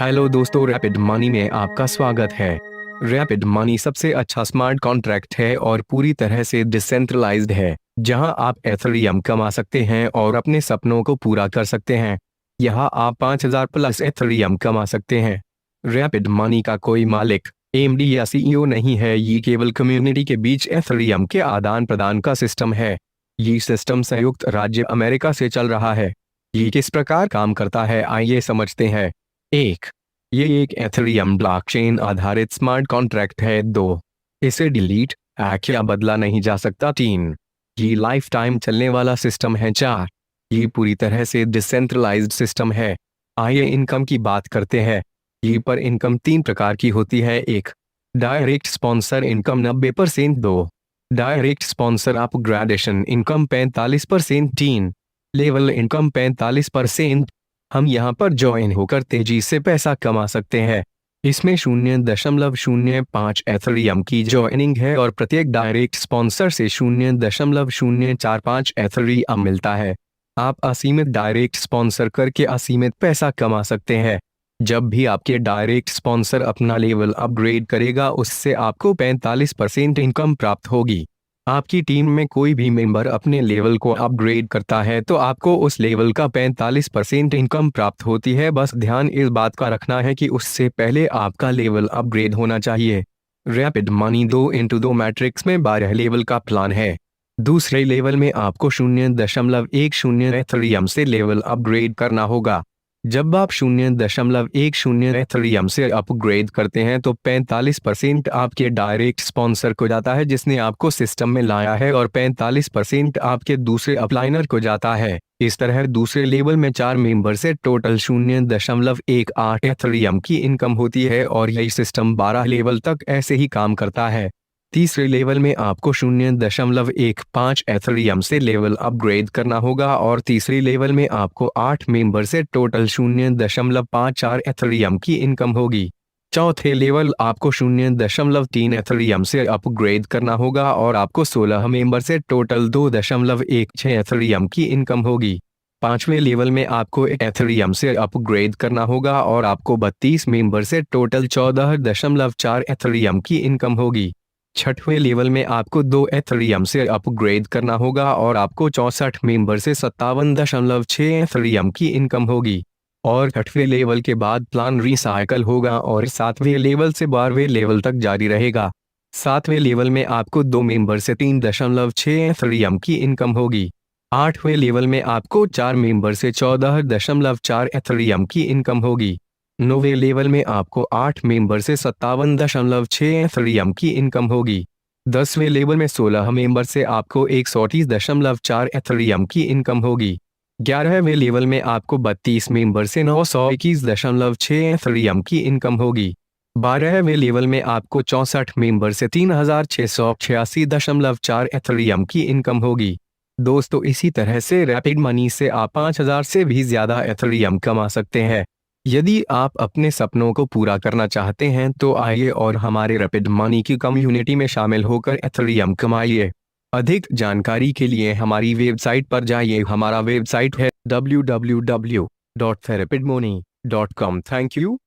Hello दोस्तों, rapid money में आपका स्वागत है। रैपिड मनी सबसे अच्छा स्मार्ट कॉन्ट्रैक्ट है और पूरी तरह से डिसेंट्रलाइज्ड है, जहां आप एथेरियम कमा सकते हैं और अपने सपनों को पूरा कर सकते हैं। यहां आप 5000 प्लस एथेरियम कमा सकते हैं। रैपिड मनी का कोई मालिक, एमडी या सीईओ नहीं है, ये केवल कम्युनिटी के बीच एथेरियम के आदान प्रदान का सिस्टम है। ये सिस्टम संयुक्त राज्य अमेरिका से चल रहा है। ये किस प्रकार काम करता है, आइए समझते हैं। एक, ये एक एथेरियम ब्लॉकचेन आधारित स्मार्ट कॉन्ट्रैक्ट है। दो, इसे डिलीट, हैक या बदला नहीं जा सकता। तीन, ये लाइफ टाइम चलने वाला सिस्टम है। चार, ये पूरी तरह से डिसेंट्रलाइज्ड सिस्टम है। आइए इनकम की बात करते हैं। ये पर इनकम तीन प्रकार की होती है। एक, डायरेक्ट स्पॉन्सर इनकम 90%। दो, डायरेक्ट स्पॉन्सर अपग्रेडेशन इनकम 45%। तीन, लेवल इनकम 45%। हम यहाँ पर ज्वाइन होकर तेजी से पैसा कमा सकते हैं। इसमें 0.05 एथेरियम की ज्वाइनिंग है और प्रत्येक डायरेक्ट स्पॉन्सर से 0.045 एथेरियम मिलता है। आप असीमित डायरेक्ट स्पॉन्सर करके असीमित पैसा कमा सकते हैं। जब भी आपके डायरेक्ट स्पॉन्सर अपना लेवल अपग्रेड करेगा, उससे आपको 45% इनकम प्राप्त होगी। आपकी टीम में कोई भी मेंबर अपने लेवल को अपग्रेड करता है तो आपको उस लेवल का 45% इनकम प्राप्त होती है। बस ध्यान इस बात का रखना है कि उससे पहले आपका लेवल अपग्रेड होना चाहिए। रैपिड मनी 2x2 मैट्रिक्स में 12 लेवल का प्लान है। दूसरे लेवल में आपको 0.10 एथेरियम से लेवल अपग्रेड करना होगा। जब आप 0.10 एथेरियम से अपग्रेड करते हैं तो 45% आपके डायरेक्ट स्पॉन्सर को जाता है जिसने आपको सिस्टम में लाया है, और 45% आपके दूसरे अपलाइनर को जाता है। इस तरह दूसरे लेवल में 4 मेंबर से टोटल 0.18 एथेरियम की इनकम होती है और यही सिस्टम 12 लेवल तक ऐसे ही काम करता है। तीसरे लेवल में आपको 0.15 एथेरियम से लेवल अपग्रेड करना होगा और तीसरी लेवल में आपको 8 मेंबर से टोटल 0.54 एथेरियम की इनकम होगी। चौथे लेवल आपको 0.3 एथेरियम से अपग्रेड करना होगा और आपको 16 मेंबर से टोटल 2.16 एथेरियम की इनकम होगी। पांचवें लेवल में आपको एथेरियम से अपग्रेड करना होगा और आपको 32 मेंबर से टोटल 14.4 एथेरियम की इनकम होगी। छठवें लेवल में आपको 2 एथेरियम से अपग्रेड करना होगा और आपको 64 मेंबर से 57.6 एथेरियम की इनकम होगी। और 8वें लेवल के बाद प्लान रिसाइकल होगा और 7वें लेवल से 12वें लेवल तक जारी रहेगा। 7वें लेवल में आपको 2 मेंबर से 3.6 एथेरियम की इनकम होगी। 8वें लेवल में आपको 4 मेंबर से 14.4 एथेरियम की इनकम होगी। 9वें लेवल में आपको 8 मेंबर से 57.6 एथेरियम की इनकम होगी। 10वें लेवल में 16 मेंबर से आपको 138.4 एथेरियम की इनकम होगी। 11वें लेवल में आपको 32 मेंबर से 921.6 एथेरियम की इनकम होगी। 12वें लेवल में आपको 64 मेंबर से 3686.4 एथेरियम की इनकम होगी। दोस्तों, इसी तरह से रैपिड मनी से आप 5000 से भी ज्यादा एथेरियम कमा सकते हैं। यदि आप अपने सपनों को पूरा करना चाहते हैं तो आइए और हमारे रैपिड मनी की कम्युनिटी में शामिल होकर एथेरियम कमाइए। अधिक जानकारी के लिए हमारी वेबसाइट पर जाइए। हमारा वेबसाइट है www.therapidmoney.com। Thank you.